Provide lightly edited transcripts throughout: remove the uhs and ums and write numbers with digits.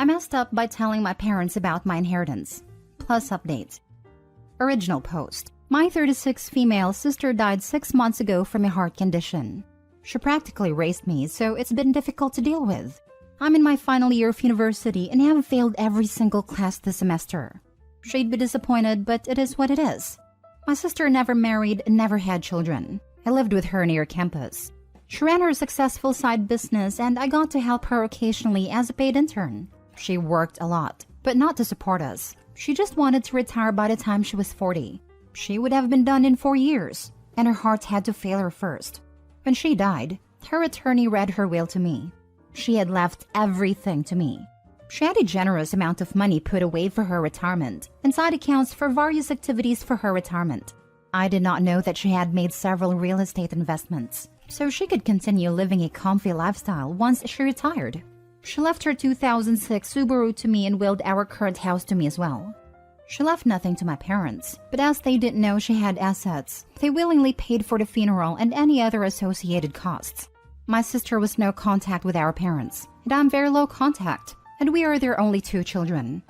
I messed up by telling my parents about my inheritance. Plus update. Original post. My 36 female sister died 6 months ago from a heart condition. She practically raised me, so it's been difficult to deal with. I'm in my final year of university and have failed every single class this semester. She'd be disappointed, but it is what it is. My sister never married and never had children. I lived with her near campus. She ran her successful side business and I got to help her occasionally as a paid intern. She worked a lot, but not to support us. She just wanted to retire by the time she was 40. She would have been done in 4 years, and her heart had to fail her first. When she died, her attorney read her will to me. She had left everything to me. She had a generous amount of money put away for her retirement, and side accounts for various activities for her retirement. I did not know that she had made several real estate investments, so she could continue living a comfy lifestyle once she retired. She left her 2006 Subaru to me and willed our current house to me as well. She left nothing to my parents, but as they didn't know she had assets, they willingly paid for the funeral and any other associated costs. My sister was no contact with our parents, and I'm very low contact, and we are their only 2 children.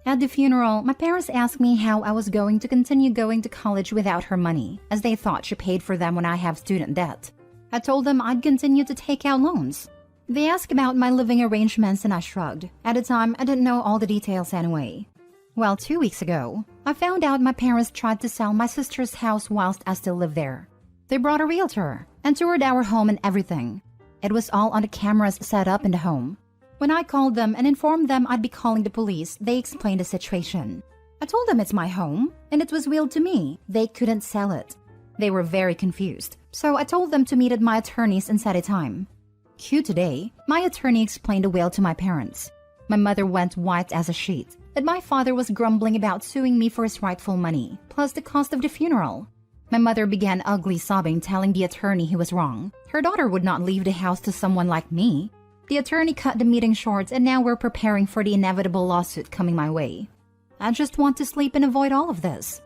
At the funeral, my parents asked me how I was going to continue going to college without her money, as they thought she paid for them when I have student debt. I told them I'd continue to take out loans. They asked about my living arrangements and I shrugged. At the time, I didn't know all the details anyway. Well, 2 weeks ago, I found out my parents tried to sell my sister's house whilst I still lived there. They brought a realtor and toured our home and everything. It was all on the cameras set up in the home. When I called them and informed them I'd be calling the police, they explained the situation. I told them it's my home and it was willed to me. They couldn't sell it. They were very confused, so I told them to meet at my attorney's and set a time. Cue today, my attorney explained the will to my parents. My mother went white as a sheet, and my father was grumbling about suing me for his rightful money, plus the cost of the funeral. My mother began ugly sobbing, telling the attorney he was wrong. Her daughter would not leave the house to someone like me. The attorney cut the meeting short, and now we're preparing for the inevitable lawsuit coming my way. I just want to sleep and avoid all of this.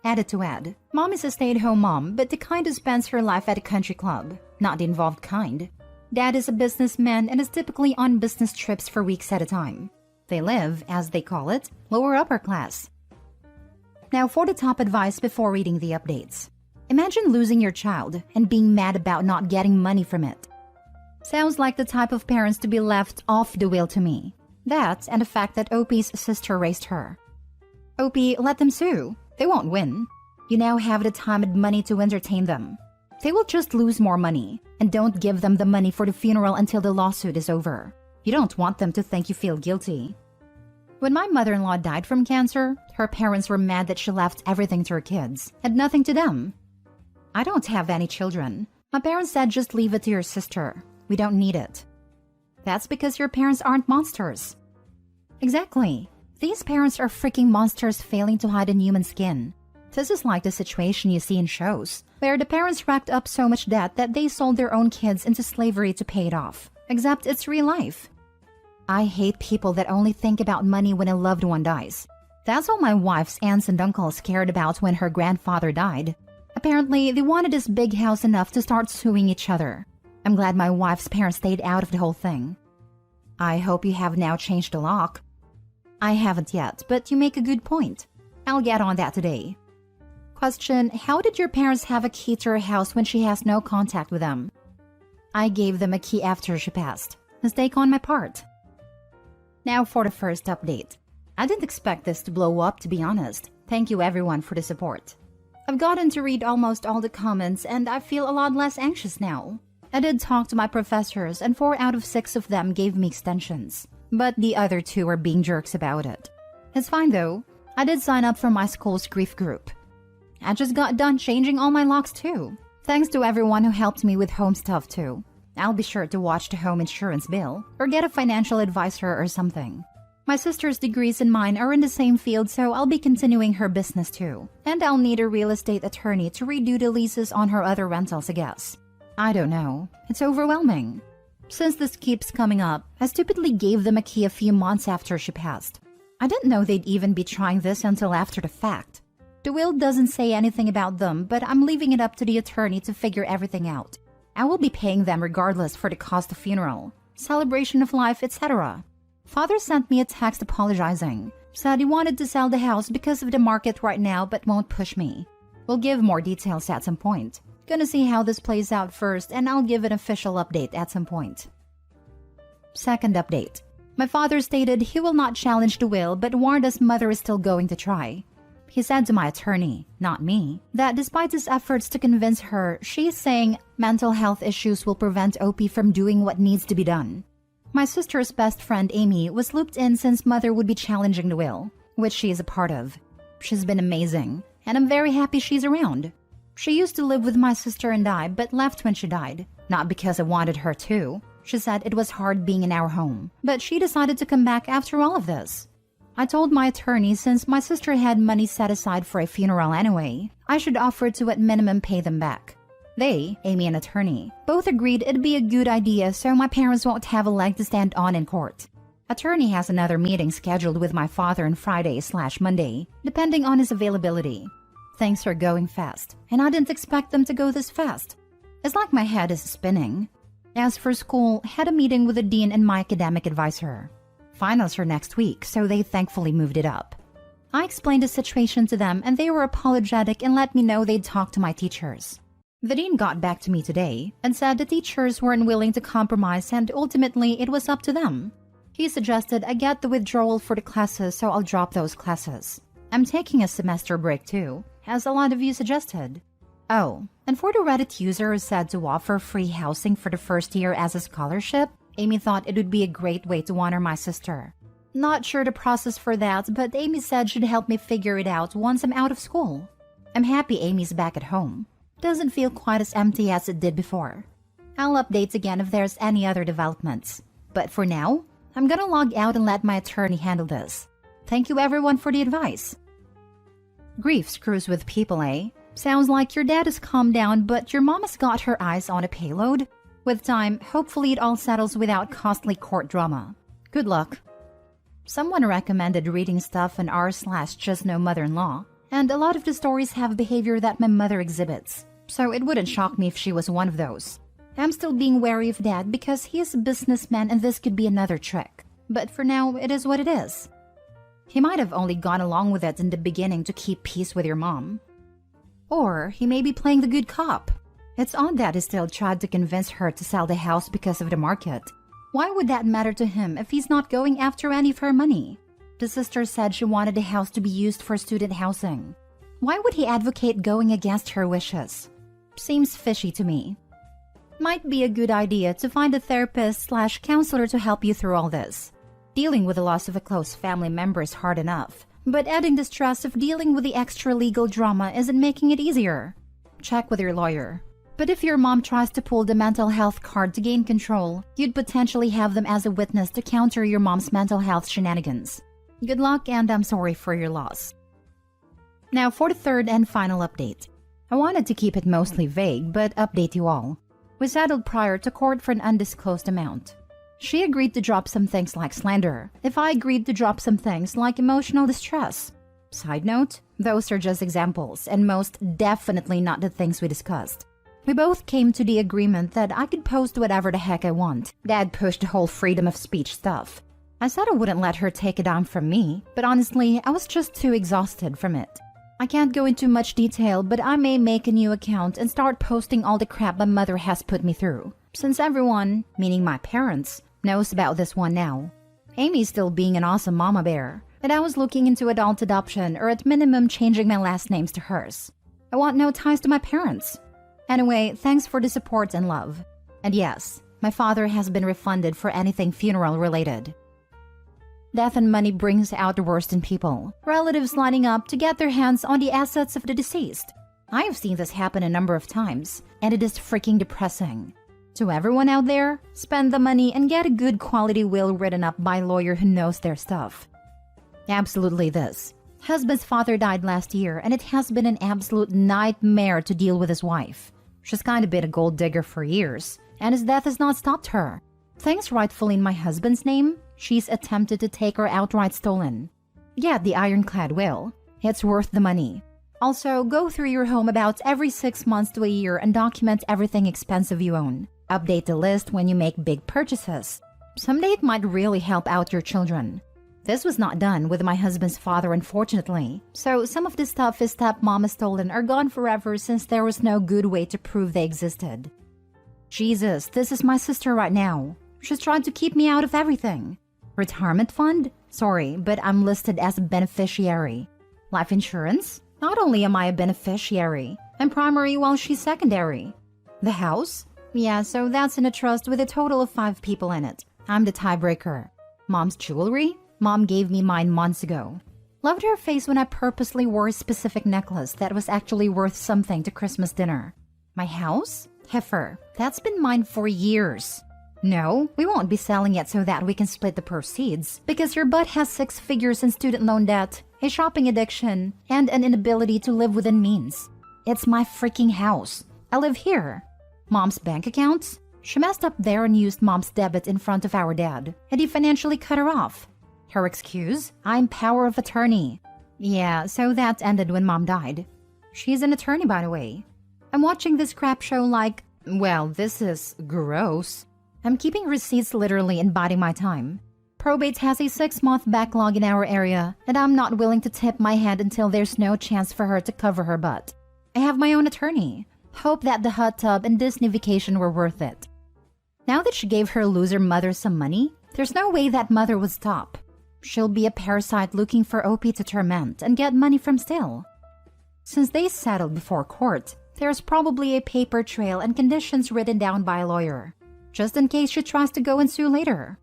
Added to add, Mom is a stay-at-home mom, but the kind who spends her life at a country club, not the involved kind. Dad is a businessman and is typically on business trips for weeks at a time. They live, as they call it, lower upper class. Now for the top advice before reading the updates. Imagine losing your child and being mad about not getting money from it. Sounds like the type of parents to be left off the will to me. That and the fact that OP's sister raised her. OP, let them sue. They won't win. You now have the time and money to entertain them. They will just lose more money, and don't give them the money for the funeral until the lawsuit is over. You don't want them to think you feel guilty. When my mother-in-law died from cancer, her parents were mad that she left everything to her kids, and nothing to them. I don't have any children. My parents said just leave it to your sister. We don't need it. That's because your parents aren't monsters. Exactly. These parents are freaking monsters failing to hide in human skin. This is like the situation you see in shows, where the parents racked up so much debt that they sold their own kids into slavery to pay it off. Except it's real life. I hate people that only think about money when a loved one dies. That's all my wife's aunts and uncles cared about when her grandfather died. Apparently, they wanted this big house enough to start suing each other. I'm glad my wife's parents stayed out of the whole thing. I hope you have now changed the lock. I haven't yet, but you make a good point. I'll get on that today. Question: how did your parents have a key to her house when she has no contact with them? I gave them a key after she passed. Mistake on my part. Now for the first update. I didn't expect this to blow up, to be honest. Thank you everyone for the support. I've gotten to read almost all the comments and I feel a lot less anxious now. I did talk to my professors and 4 out of 6 of them gave me extensions. But the other 2 are being jerks about it. It's fine though. I did sign up for my school's grief group. I just got done changing all my locks too. Thanks to everyone who helped me with home stuff too. I'll be sure to watch the home insurance bill or get a financial advisor or something. My sister's degrees and mine are in the same field, so I'll be continuing her business too. And I'll need a real estate attorney to redo the leases on her other rentals, I guess. I don't know. It's overwhelming. Since this keeps coming up, I stupidly gave them a key a few months after she passed. I didn't know they'd even be trying this until after the fact. The will doesn't say anything about them, but I'm leaving it up to the attorney to figure everything out. I will be paying them regardless for the cost of funeral, celebration of life, etc. Father sent me a text apologizing. Said he wanted to sell the house because of the market right now but won't push me. We'll give more details at some point. Gonna see how this plays out first and I'll give an official update at some point. Second update. My father stated he will not challenge the will but warned us mother is still going to try. He said to my attorney, not me, that despite his efforts to convince her, she is saying mental health issues will prevent OP from doing what needs to be done. My sister's best friend Amy was looped in since mother would be challenging the will, which she is a part of. She's been amazing, and I'm very happy she's around. She used to live with my sister and I, but left when she died. Not because I wanted her to. She said it was hard being in our home, but she decided to come back after all of this. I told my attorney since my sister had money set aside for a funeral anyway, I should offer to at minimum pay them back. They, Amy and attorney, both agreed it'd be a good idea so my parents won't have a leg to stand on in court. Attorney has another meeting scheduled with my father on Friday/Monday, depending on his availability. Things are going fast, and I didn't expect them to go this fast. It's like my head is spinning. As for school, had a meeting with the dean and my academic advisor. Finals are next week, so they thankfully moved it up. I explained the situation to them and they were apologetic and let me know they'd talk to my teachers. The dean got back to me today and said the teachers weren't willing to compromise and ultimately it was up to them. He suggested I get the withdrawal for the classes so I'll drop those classes. I'm taking a semester break too, as a lot of you suggested. Oh, and for the Reddit user who said to offer free housing for the first year as a scholarship, Amy thought it would be a great way to honor my sister. Not sure the process for that, but Amy said she'd help me figure it out once I'm out of school. I'm happy Amy's back at home. Doesn't feel quite as empty as it did before. I'll update again if there's any other developments. But for now, I'm gonna log out and let my attorney handle this. Thank you everyone for the advice. Grief screws with people, eh? Sounds like your dad has calmed down, but your mom has got her eyes on a payload. With time, hopefully it all settles without costly court drama. Good luck. Someone recommended reading stuff on r/justnomother-in-law, and a lot of the stories have behavior that my mother exhibits, so it wouldn't shock me if she was one of those. I'm still being wary of Dad because he is a businessman and this could be another trick. But for now, it is what it is. He might have only gone along with it in the beginning to keep peace with your mom. Or he may be playing the good cop. It's odd that he still tried to convince her to sell the house because of the market. Why would that matter to him if he's not going after any of her money? The sister said she wanted the house to be used for student housing. Why would he advocate going against her wishes? Seems fishy to me. Might be a good idea to find a therapist/counselor to help you through all this. Dealing with the loss of a close family member is hard enough, but adding the stress of dealing with the extra legal drama isn't making it easier. Check with your lawyer. But if your mom tries to pull the mental health card to gain control, you'd potentially have them as a witness to counter your mom's mental health shenanigans. Good luck and I'm sorry for your loss. Now for the third and final update. I wanted to keep it mostly vague, but update you all. We settled prior to court for an undisclosed amount. She agreed to drop some things like slander, if I agreed to drop some things like emotional distress. Side note, those are just examples, and most definitely not the things we discussed. We both came to the agreement that I could post whatever the heck I want. Dad pushed the whole freedom of speech stuff. I said I wouldn't let her take it down from me, but honestly, I was just too exhausted from it. I can't go into much detail, but I may make a new account and start posting all the crap my mother has put me through. Since everyone, meaning my parents, knows about this one now. Amy's still being an awesome mama bear, and I was looking into adult adoption or at minimum changing my last names to hers. I want no ties to my parents. Anyway, thanks for the support and love. And yes, my father has been refunded for anything funeral related. Death and money brings out the worst in people. Relatives lining up to get their hands on the assets of the deceased. I have seen this happen a number of times, and it is freaking depressing. To everyone out there, spend the money and get a good quality will written up by a lawyer who knows their stuff. Absolutely this. Husband's father died last year, and it has been an absolute nightmare to deal with his wife. She's kind of been a gold digger for years, and his death has not stopped her. Things rightfully in my husband's name, she's attempted to take her outright stolen. Get the ironclad will. It's worth the money. Also, go through your home about every 6 months to a year and document everything expensive you own. Update the list when you make big purchases. Someday it might really help out your children. This was not done with my husband's father, unfortunately, so some of the stuff his stepmom has stolen are gone forever since there was no good way to prove they existed. Jesus, this is my sister right now. She's trying to keep me out of everything. Retirement fund? Sorry, but I'm listed as a beneficiary. Life insurance? Not only am I a beneficiary, I'm primary while she's secondary. The house? Yeah, so that's in a trust with a total of 5 people in it. I'm the tiebreaker. Mom's jewelry? Mom gave me mine months ago. Loved her face when I purposely wore a specific necklace that was actually worth something to Christmas dinner. My house? Heifer. That's been mine for years. No, we won't be selling it so that we can split the proceeds, because your butt has 6 figures in student loan debt, a shopping addiction, and an inability to live within means. It's my freaking house. I live here. Mom's bank accounts? She messed up there and used Mom's debit in front of our dad, and he financially cut her off. Her excuse? I'm power of attorney. Yeah, so that ended when Mom died. She's an attorney, by the way. I'm watching this crap show like, well, this is gross. I'm keeping receipts literally and biding my time. Probate has a 6-month backlog in our area, and I'm not willing to tip my hand until there's no chance for her to cover her butt. I have my own attorney. Hope that the hot tub and Disney vacation were worth it. Now that she gave her loser mother some money, there's no way that mother would stop. She'll be a parasite looking for OP to torment and get money from still. Since they settled before court, there's probably a paper trail and conditions written down by a lawyer, just in case she tries to go and sue later.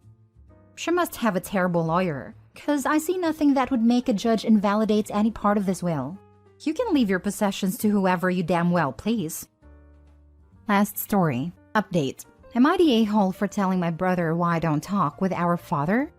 She must have a terrible lawyer, cause I see nothing that would make a judge invalidate any part of this will. You can leave your possessions to whoever you damn well please. Last story. Update. Am I the a-hole for telling my brother why I don't talk with our father?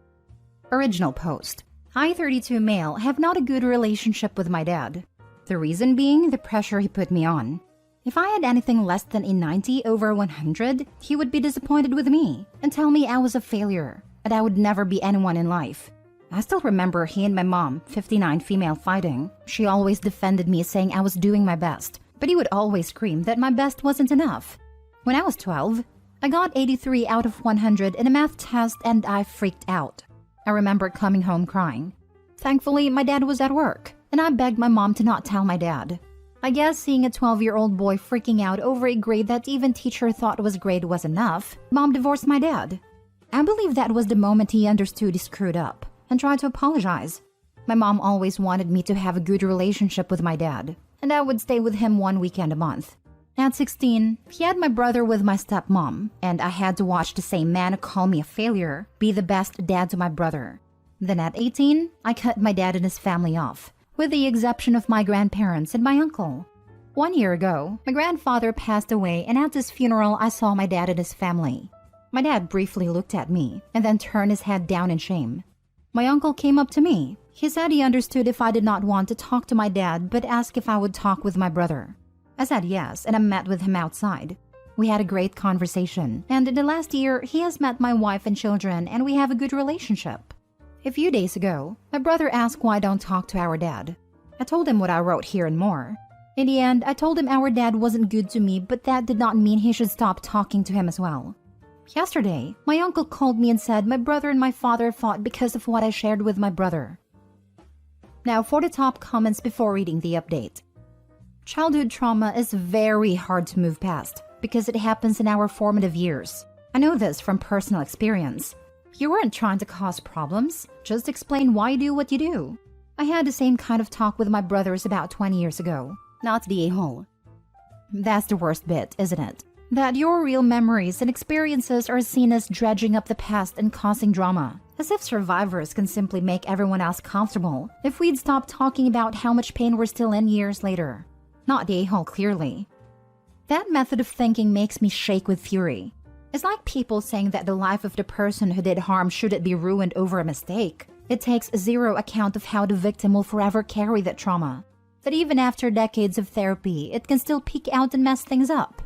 Original post. I, 32 male, have not a good relationship with my dad. The reason being the pressure he put me on. If I had anything less than a 90 over 100, he would be disappointed with me and tell me I was a failure and I would never be anyone in life. I still remember he and my mom, 59 female, fighting. She always defended me saying I was doing my best, but he would always scream that my best wasn't enough. When I was 12, I got 83 out of 100 in a math test and I freaked out. I remember coming home crying. Thankfully, my dad was at work, and I begged my mom to not tell my dad. I guess seeing a 12-year-old boy freaking out over a grade that even teacher thought was grade was enough, Mom divorced my dad. I believe that was the moment he understood he screwed up and tried to apologize. My mom always wanted me to have a good relationship with my dad, and I would stay with him 1 weekend a month. At 16, he had my brother with my stepmom, and I had to watch the same man call me a failure be the best dad to my brother. Then at 18, I cut my dad and his family off, with the exception of my grandparents and my uncle. 1 year ago, my grandfather passed away, and at his funeral I saw my dad and his family. My dad briefly looked at me and then turned his head down in shame. My uncle came up to me. He said he understood if I did not want to talk to my dad but asked if I would talk with my brother. I said yes, and I met with him outside. We had a great conversation, and in the last year, he has met my wife and children, and we have a good relationship. A few days ago, my brother asked why I don't talk to our dad. I told him what I wrote here and more. In the end, I told him our dad wasn't good to me, but that did not mean he should stop talking to him as well. Yesterday, my uncle called me and said my brother and my father fought because of what I shared with my brother. Now for the top comments before reading the update. Childhood trauma is very hard to move past because it happens in our formative years. I know this from personal experience. You weren't trying to cause problems, just explain why you do what you do. I had the same kind of talk with my brothers about 20 years ago, not the a-hole. That's the worst bit, isn't it? That your real memories and experiences are seen as dredging up the past and causing drama. As if survivors can simply make everyone else comfortable if we'd stop talking about how much pain we're still in years later. Not the a-hole, clearly. That method of thinking makes me shake with fury. It's like people saying that the life of the person who did harm shouldn't be ruined over a mistake. It takes zero account of how the victim will forever carry that trauma. That even after decades of therapy, it can still peek out and mess things up.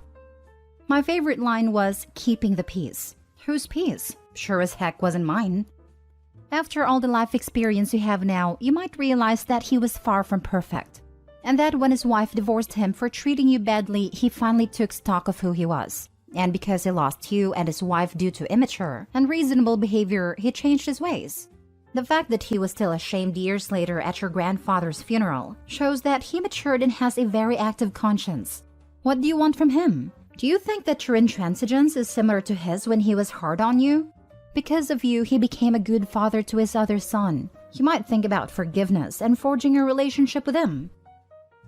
My favorite line was, keeping the peace. Whose peace? Sure as heck wasn't mine. After all the life experience you have now, you might realize that he was far from perfect. And that when his wife divorced him for treating you badly, he finally took stock of who he was. And because he lost you and his wife due to immature, unreasonable behavior, he changed his ways. The fact that he was still ashamed years later at your grandfather's funeral shows that he matured and has a very active conscience. What do you want from him? Do you think that your intransigence is similar to his when he was hard on you? Because of you, he became a good father to his other son. You might think about forgiveness and forging a relationship with him.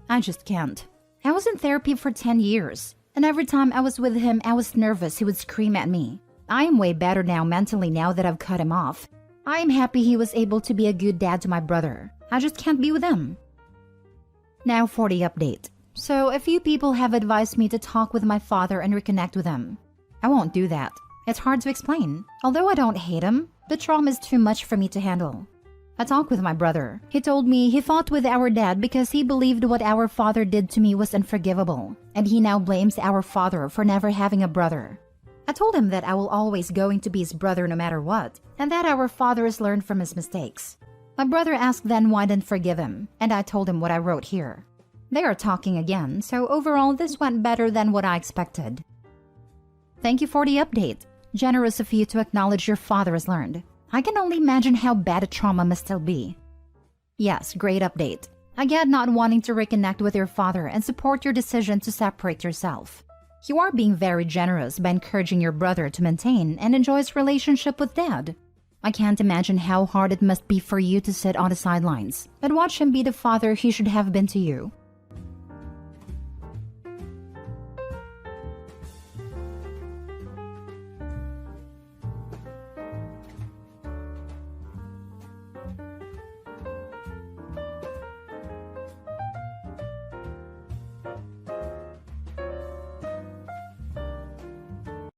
I just can't. I was in therapy for 10 years, and every time I was with him, I was nervous he would scream at me. I am way better now mentally now that I've cut him off. I am happy he was able to be a good dad to my brother. I just can't be with him. Now for the update. So a few people have advised me to talk with my father and reconnect with him. I won't do that. It's hard to explain. Although I don't hate him, the trauma is too much for me to handle. I talked with my brother. He told me he fought with our dad because he believed what our father did to me was unforgivable, and he now blames our father for never having a brother. I told him that I will always going to be his brother no matter what, and that our father has learned from his mistakes. My brother asked then why I didn't forgive him, and I told him what I wrote here. They are talking again, so overall this went better than what I expected. Thank you for the update. Generous of you to acknowledge your father has learned. I can only imagine how bad a trauma must still be. Yes, great update. I get not wanting to reconnect with your father and support your decision to separate yourself. You are being very generous by encouraging your brother to maintain and enjoy his relationship with dad. I can't imagine how hard it must be for you to sit on the sidelines and watch him be the father he should have been to you.